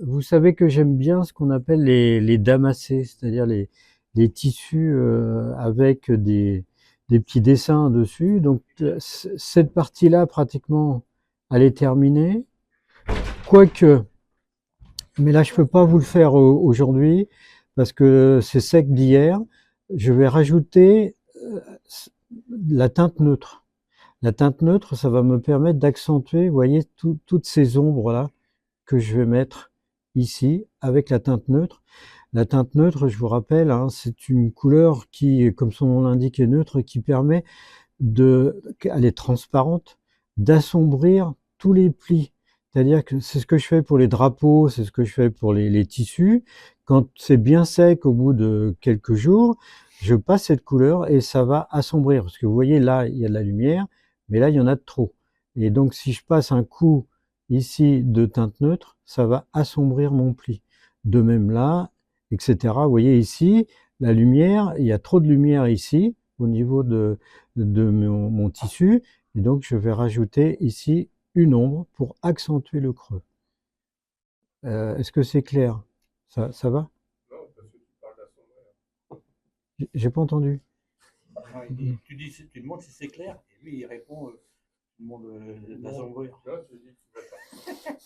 vous savez que j'aime bien ce qu'on appelle les damassés, c'est-à-dire les tissus avec des petits dessins dessus. Donc cette partie-là, pratiquement, elle est terminée. Quoique, mais là, je peux pas vous le faire aujourd'hui parce que c'est sec d'hier. Je vais rajouter la teinte neutre. La teinte neutre, ça va me permettre d'accentuer, vous voyez, toutes ces ombres-là que je vais mettre ici avec la teinte neutre. La teinte neutre, je vous rappelle, hein, c'est une couleur qui, comme son nom l'indique, est neutre, qui permet elle est transparente, d'assombrir tous les plis. C'est-à-dire que c'est ce que je fais pour les drapeaux, c'est ce que je fais pour les tissus. Quand c'est bien sec au bout de quelques jours, je passe cette couleur et ça va assombrir. Parce que vous voyez, là, il y a de la lumière, mais là, il y en a de trop. Et donc, si je passe un coup ici de teinte neutre, ça va assombrir mon pli. De même là, etc. Vous voyez ici, la lumière, il y a trop de lumière ici, au niveau de mon tissu, et donc je vais rajouter ici une ombre pour accentuer le creux. Est-ce que c'est clair? Ça va? J'ai pas entendu. Tu demandes si c'est clair, et lui il répond tu demandes d'assombrir.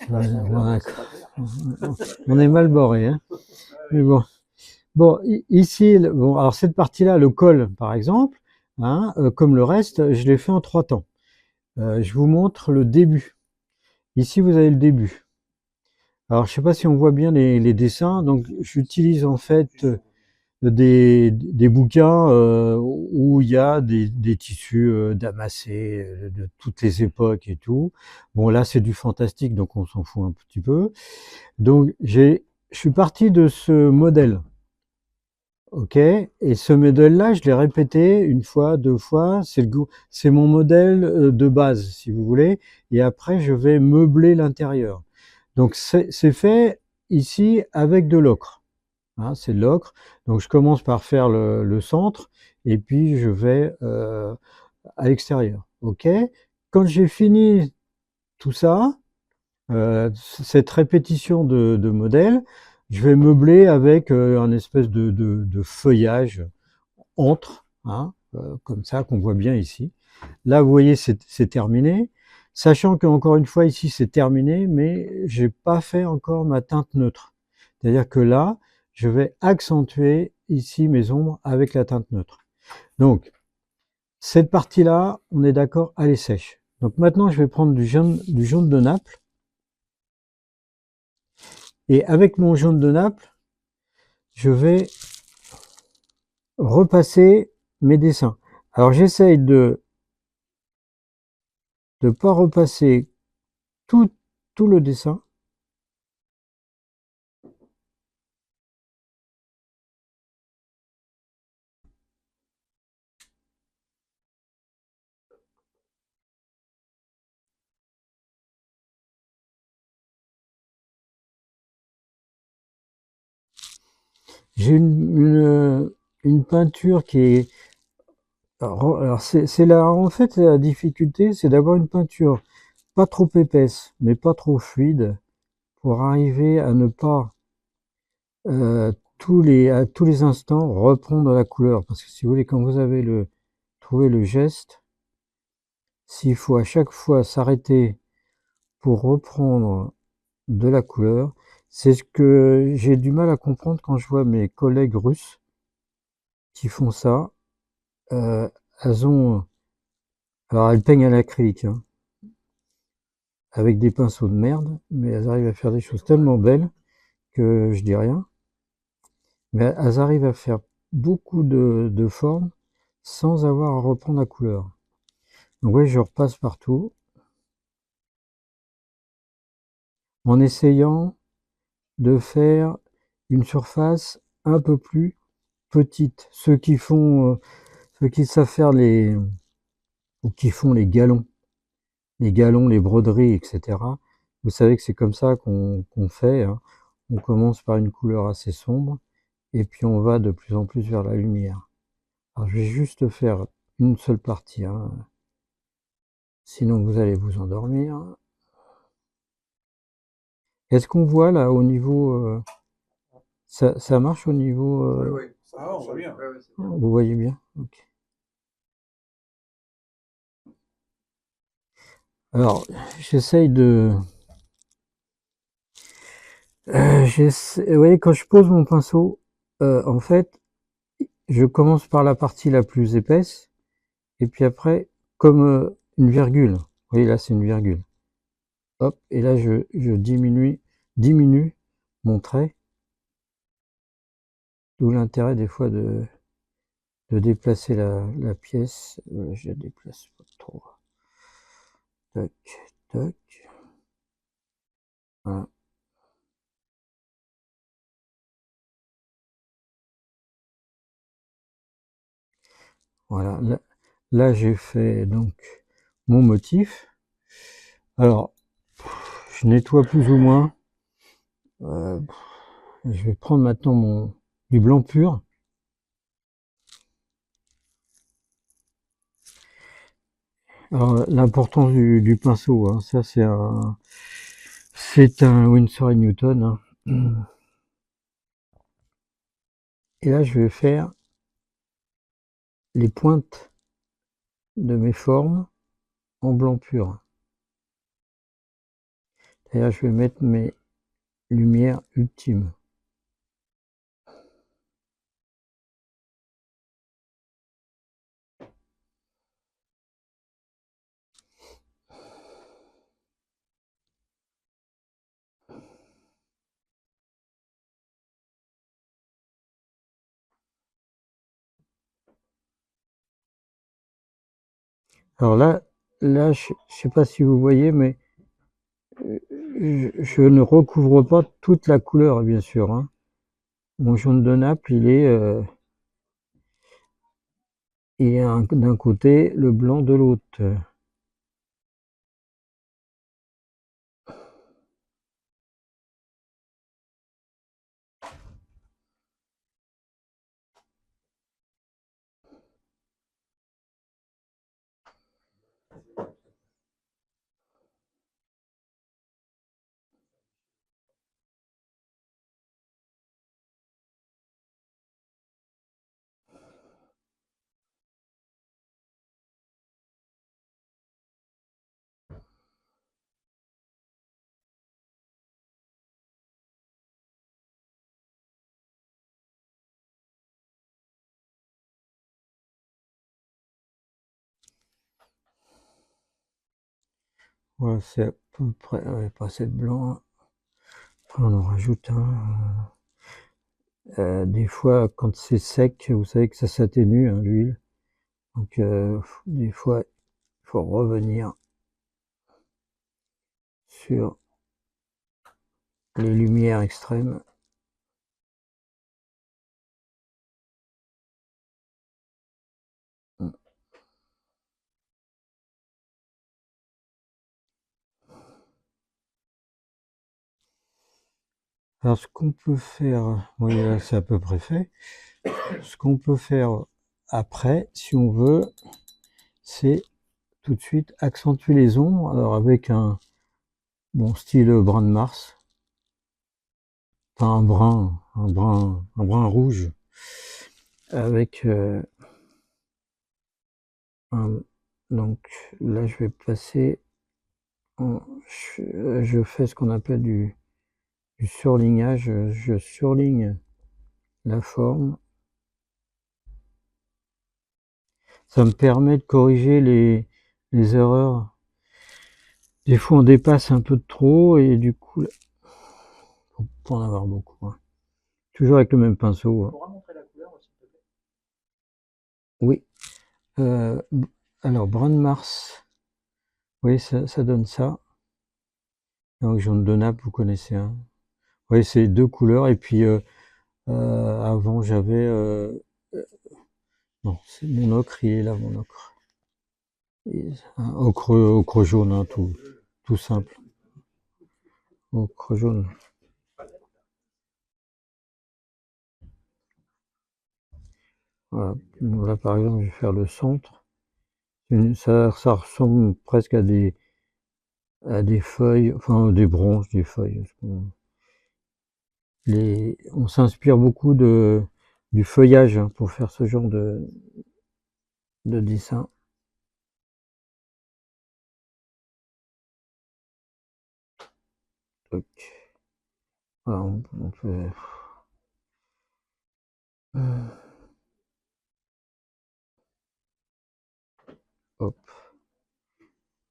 Ouais, ouais, on est mal barré, hein. Mais bon. Bon, ici, bon, alors cette partie-là, le col, par exemple, hein, comme le reste, je l'ai fait en 3 temps. Je vous montre le début. Ici, vous avez le début. Alors, je sais pas si on voit bien les dessins. Donc, j'utilise en fait des bouquins où il y a des tissus damassés de toutes les époques et tout. Bon, là, c'est du fantastique, donc on s'en fout un petit peu. Donc, je suis parti de ce modèle. Ok, et ce modèle-là, je l'ai répété une fois, 2 fois. C'est mon modèle de base, si vous voulez. Et après, je vais meubler l'intérieur. Donc, c'est fait ici avec de l'ocre. Hein, c'est de l'ocre. Donc, je commence par faire le centre et puis je vais à l'extérieur. Ok. Quand j'ai fini tout ça, cette répétition de modèles, je vais meubler avec un espèce de feuillage entre, hein, comme ça qu'on voit bien ici. Là, vous voyez, c'est terminé. Sachant qu'encore une fois, ici, c'est terminé, mais j'ai pas fait encore ma teinte neutre. C'est-à-dire que là, je vais accentuer ici mes ombres avec la teinte neutre. Donc, cette partie-là, on est d'accord, elle est sèche. Donc maintenant, je vais prendre du jaune de Naples. Et avec mon jaune de Naples, je vais repasser mes dessins. Alors j'essaye de ne pas repasser tout, tout le dessin. J'ai une peinture qui est... Alors c'est là, en fait, la difficulté, c'est d'avoir une peinture pas trop épaisse, mais pas trop fluide, pour arriver à ne pas, à tous les instants, reprendre la couleur. Parce que si vous voulez, quand vous avez trouvé le geste, s'il faut à chaque fois s'arrêter pour reprendre de la couleur, c'est ce que j'ai du mal à comprendre quand je vois mes collègues russes qui font ça. Euh, elles ont, alors elles peignent à l'acrylique, hein, avec des pinceaux de merde, mais elles arrivent à faire des choses tellement belles que je dis rien. Mais elles arrivent à faire beaucoup de formes sans avoir à reprendre la couleur. Donc oui, je repasse partout en essayant de faire une surface un peu plus petite. Ceux qui savent faire ou qui font les galons, les broderies, etc. Vous savez que c'est comme ça qu'on fait, hein. On commence par une couleur assez sombre et puis on va de plus en plus vers la lumière. Alors je vais juste faire une seule partie, hein, sinon vous allez vous endormir. Est-ce qu'on voit là au niveau... ça marche au niveau... Oui, ça Ah, on marche. voit bien. Ouais, c'est bien. vous voyez bien? Ok. Alors, j'essaye de... vous voyez, quand je pose mon pinceau, en fait, je commence par la partie la plus épaisse, et puis après, comme une virgule. Vous voyez, là, c'est une virgule. Hop, et là, je diminue mon trait. D'où l'intérêt des fois de déplacer la pièce. Je la déplace pas trop. Tac, tac. Voilà. Voilà. Là, j'ai fait donc mon motif. Alors, je nettoie plus ou moins. Je vais prendre maintenant du blanc pur. Alors, l'importance du pinceau, hein, ça c'est un Winsor & Newton, hein. Et là, je vais faire les pointes de mes formes en blanc pur. Et là, je vais mettre mes lumières ultimes. Alors là, je sais pas si vous voyez, mais je ne recouvre pas toute la couleur, bien sûr, hein. Mon jaune de Naples, il est d'un côté, le blanc de l'autre. Voilà, c'est à peu près, ouais, pas assez de blanc. Après, on en rajoute un. Des fois, quand c'est sec, vous savez que ça s'atténue, hein, l'huile. Donc, des fois, il faut revenir sur les lumières extrêmes. Alors, ce qu'on peut faire, oui, là, c'est à peu près fait. Ce qu'on peut faire après, si on veut, c'est tout de suite accentuer les ombres. Alors, avec un bon style brun de Mars, enfin un brun rouge, avec donc là, je vais passer je fais ce qu'on appelle du surlignage. Je surligne la forme. Ça me permet de corriger les erreurs. Des fois, on dépasse un peu de trop et du coup, faut pas en avoir beaucoup, hein. Toujours avec le même pinceau, Tu hein. pourras montrer la couleur aussi, s'il te plaît? Oui. Euh, alors, brun de Mars. Oui, ça donne ça. Donc, jaune de Naples, vous connaissez, hein. Oui, c'est deux couleurs. Et puis, avant, j'avais... non, c'est mon ocre, il est là, mon ocre. Un ocre jaune, hein, tout simple. Ocre jaune. Voilà. Là, par exemple, je vais faire le centre. Ça ressemble presque à à des feuilles, enfin des branches, des feuilles. On s'inspire beaucoup du feuillage hein, pour faire ce genre de dessin. Donc, voilà, on peut... hop,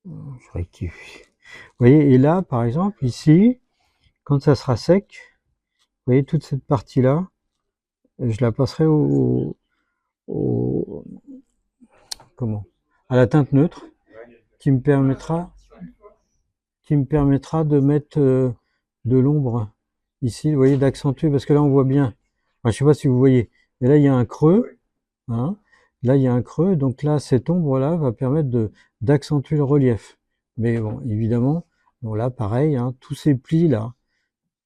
je rectifie. Vous voyez, et là, par exemple, ici, quand ça sera sec, vous voyez toute cette partie-là, je la passerai au- comment? À la teinte neutre, qui me permettra, de mettre de l'ombre ici, vous voyez, d'accentuer, parce que là on voit bien. Enfin, je sais pas si vous voyez, mais là il y a un creux, hein, là il y a un creux, donc là cette ombre-là va permettre d'accentuer le relief. Mais bon, évidemment, bon là pareil, hein, tous ces plis là,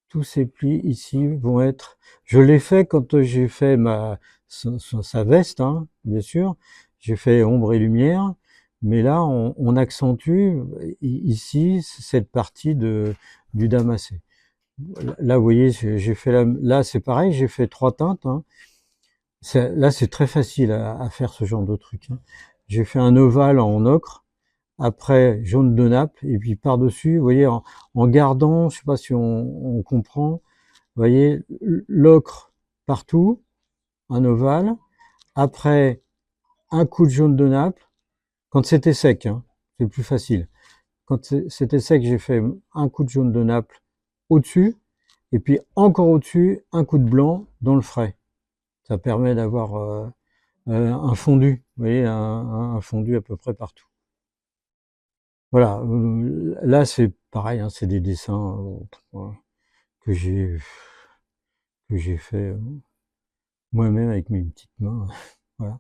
tous ces plis ici vont être. Je l'ai fait quand j'ai fait sa veste, hein, bien sûr. J'ai fait ombre et lumière, mais là on accentue ici cette partie du damassé. Là, vous voyez, j'ai fait là c'est pareil, j'ai fait 3 teintes. Hein. Là, c'est très facile à faire ce genre de truc. Hein. J'ai fait un ovale en ocre, après jaune de nappe, et puis par-dessus, vous voyez, en gardant, je sais pas si on comprend, vous voyez, l'ocre partout, un ovale, après un coup de jaune de nappe, quand c'était sec, hein, c'est plus facile. Quand c'était sec, j'ai fait un coup de jaune de nappe au-dessus, et puis encore au-dessus, un coup de blanc dans le frais. Ça permet d'avoir un fondu, vous voyez, un fondu à peu près partout. Voilà, là c'est pareil, hein, c'est des dessins que j'ai fait moi-même avec mes petites mains. Voilà.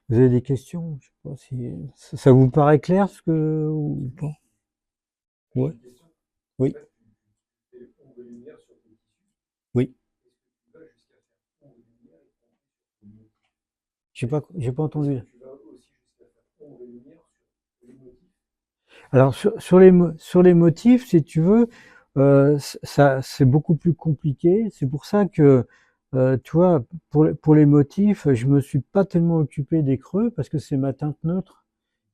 Vous avez des questions? Je sais pas si ça vous paraît clair ce que ou pas? Ouais. Oui. Oui. J'ai pas entendu. Alors sur les motifs, si tu veux, ça c'est beaucoup plus compliqué. C'est pour ça que tu vois, pour les motifs, je me suis pas tellement occupé des creux parce que c'est ma teinte neutre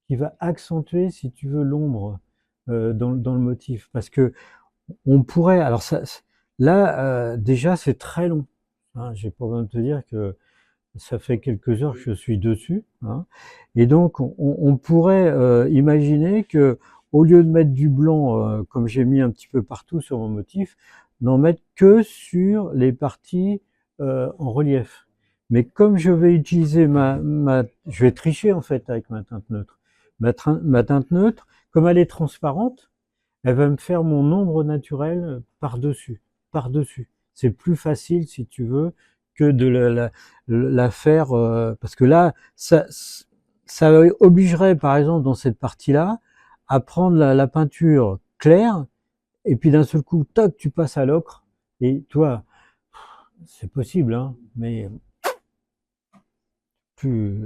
qui va accentuer, si tu veux, l'ombre dans le motif. Parce que on pourrait, alors ça, là déjà c'est très long. Hein, j'ai pas besoin de te dire que ça fait quelques heures que je suis dessus, hein. Et donc on pourrait imaginer que au lieu de mettre du blanc, comme j'ai mis un petit peu partout sur mon motif, n'en mettre que sur les parties en relief. Mais comme je vais utiliser je vais tricher en fait avec ma teinte neutre. Ma teinte neutre, comme elle est transparente, elle va me faire mon ombre naturelle par-dessus, par-dessus. C'est plus facile, si tu veux, que de la faire, parce que là, ça obligerait, par exemple, dans cette partie-là, à prendre la peinture claire, et puis d'un seul coup, toc, tu passes à l'ocre, et toi, c'est possible, hein, mais plus,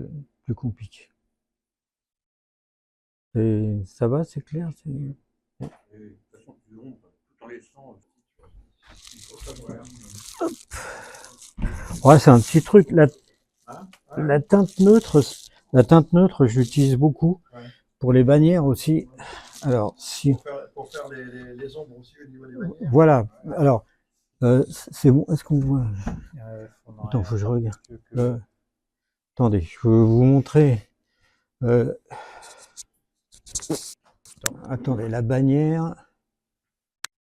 plus compliqué. Et ça va, c'est clair, Et de toute façon, tu l'ombres tout en laissant. Ouais, c'est un petit truc. Hein? La teinte neutre, je l'utilise beaucoup pour les bannières aussi. Alors, si Pour faire les ombres aussi au niveau des bannières. voilà. Alors, c'est bon. Est-ce qu'on voit? Attends, faut que je regarde. Attendez, je vais vous montrer. Euh, attendez, la bannière.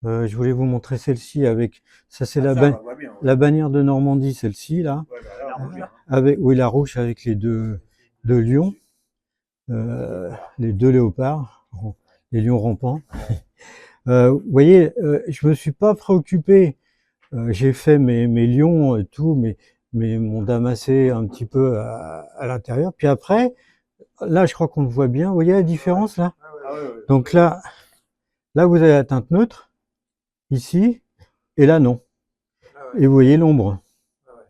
Je voulais vous montrer celle-ci avec. Ça, c'est la bannière de Normandie, celle-ci là. Ouais, bah, là, on voit bien. Avec, oui, la rouge avec les deux lions, les deux léopards, les lions rampants. Vous voyez, je me suis pas préoccupé. J'ai fait mes lions et tout, mais mon damassé un petit peu à l'intérieur. Puis après, là, je crois qu'on le voit bien. Vous voyez la différence là? Donc là, vous avez la teinte neutre ici, et là non. Et vous voyez l'ombre.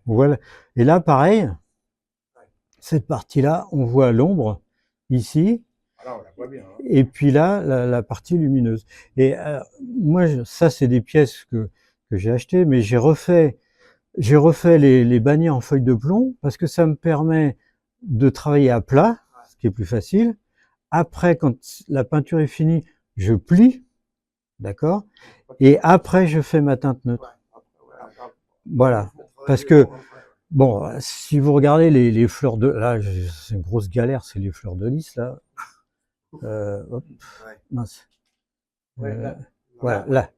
Voilà. Et là, pareil, cette partie-là, on voit l'ombre ici. Alors, on la voit bien. Hein. Et puis là, la partie lumineuse. Et moi, ça, c'est des pièces que j'ai achetées, mais j'ai refait les bannières en feuille de plomb parce que ça me permet de travailler à plat, ce qui est plus facile. Après, quand la peinture est finie, je plie, d'accord? Et après, je fais ma teinte neutre. Voilà. Parce que, bon, si vous regardez les fleurs de... Là, c'est une grosse galère, c'est les fleurs de lys, là. Hop, mince. Voilà, là,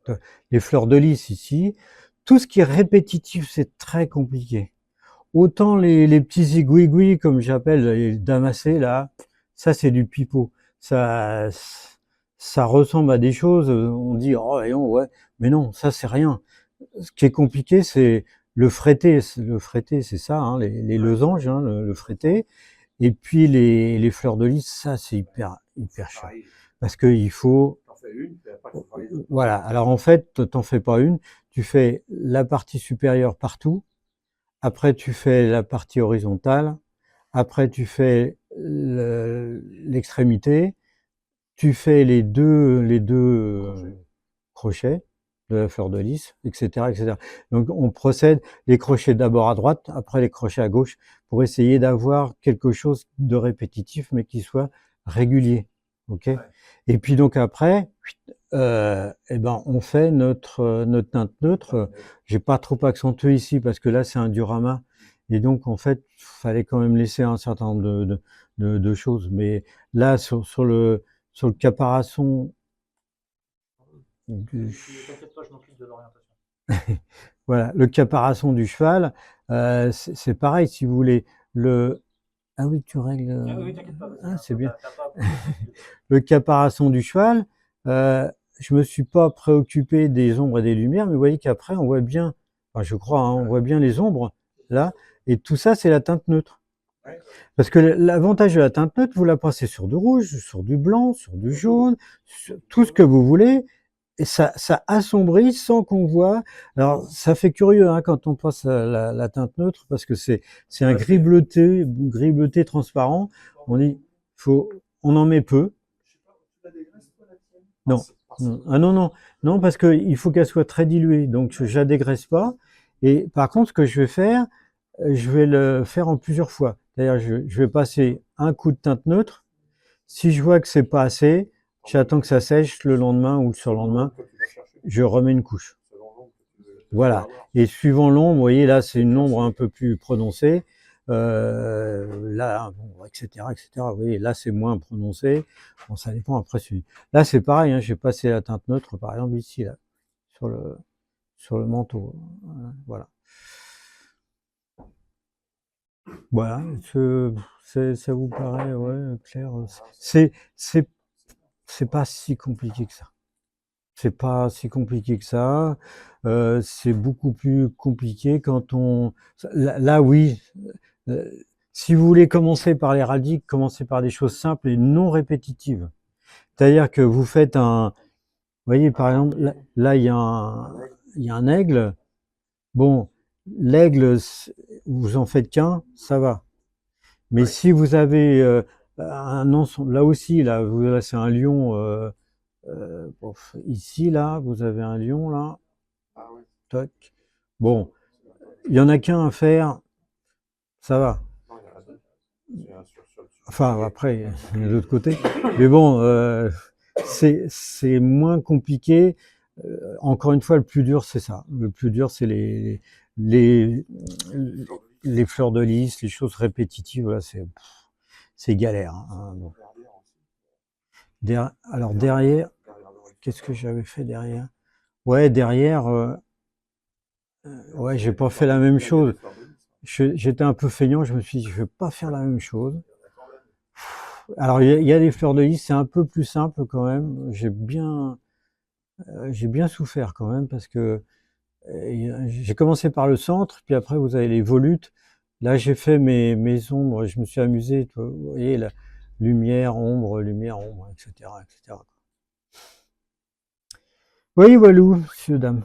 les fleurs de lys ici. Tout ce qui est répétitif, c'est très compliqué. Autant les petits aiguilles comme j'appelle les damassés, là, ça c'est du pipeau. Ça ressemble à des choses, on dit, oh, voyons, ouais, mais non, ça c'est rien. Ce qui est compliqué, c'est le fretté. Le fretté, c'est ça, hein, les losanges, hein, le fretté. Et puis les fleurs de lys, ça c'est hyper cher. Parce que il faut... Voilà, alors en fait, t'en fais pas une, tu fais la partie supérieure partout, après tu fais la partie horizontale, après tu fais l'extrémité, tu fais les deux crochets de la fleur de lys, etc., etc. Donc on procède les crochets d'abord à droite, après les crochets à gauche, pour essayer d'avoir quelque chose de répétitif, mais qui soit régulier. Ok. Et puis donc après, eh ben on fait notre teinte neutre. J'ai pas trop accentué ici parce que là c'est un diorama et donc en fait fallait quand même laisser un certain nombre de choses. Mais là sur le caparaçon du... T'inquiète pas, je m'occupe de l'orientation. Voilà, le caparaçon du cheval, c'est pareil si vous voulez le... Ah oui, tu règles... Ah oui, t'inquiète pas. Ah, c'est bien. Le caparaçon du cheval, je me suis pas préoccupé des ombres et des lumières, mais vous voyez qu'après on voit bien, enfin je crois, hein, on voit bien les ombres là, et tout ça c'est la teinte neutre. Parce que l'avantage de la teinte neutre, vous la passez sur du rouge, sur du blanc, sur du jaune, sur tout ce que vous voulez, et ça assombrit sans qu'on voit. Alors ça fait curieux hein, quand on passe la teinte neutre, parce que c'est un gris bleuté transparent. On dit, on en met peu. Non. Ah non, parce qu'il faut qu'elle soit très diluée, donc je la dégraisse pas. Et par contre, ce que je vais faire, je vais le faire en plusieurs fois. C'est-à-dire, je vais passer un coup de teinte neutre. Si je vois que c'est pas assez, j'attends que ça sèche le lendemain ou le surlendemain. Je remets une couche. Voilà. Et suivant l'ombre, vous voyez, là, c'est une ombre un peu plus prononcée. Là, bon, etc., etc. Vous voyez, là, c'est moins prononcé. Bon, ça dépend après. Là, c'est pareil, hein, j'ai passé la teinte neutre, par exemple, ici, là, sur le manteau. Voilà. Voilà. Ça vous paraît, ouais, clair. C'est pas si compliqué que ça. C'est pas si compliqué que ça. C'est beaucoup plus compliqué quand on... Là oui. Si vous voulez commencer par l'héraldique, commencez par des choses simples et non répétitives. C'est-à-dire que vous faites un... Vous voyez, par exemple, là il y a un aigle. Bon, l'aigle, vous en faites qu'un, ça va. Mais si vous avez un ensemble... Là aussi, là c'est un lion... ici, là, vous avez un lion, là. Toc. Bon, il y en a qu'un à faire, ça va. Enfin, après, il y a d'autres côtés. Mais bon, c'est moins compliqué. Encore une fois, le plus dur, c'est ça. Le plus dur, c'est les fleurs de lys, les choses répétitives. Voilà, c'est galère. Hein, donc. Alors derrière, qu'est-ce que j'avais fait derrière? Ouais, derrière, ouais, j'ai pas fait la même chose. J'étais un peu feignant, je me suis dit, je vais pas faire la même chose. Alors, il y a des fleurs de lys, c'est un peu plus simple quand même. J'ai bien souffert quand même parce que j'ai commencé par le centre, puis après vous avez les volutes. Là, j'ai fait mes ombres, je me suis amusé, vous voyez, la lumière, ombre, etc., etc. Oui, voilou, monsieur, dame.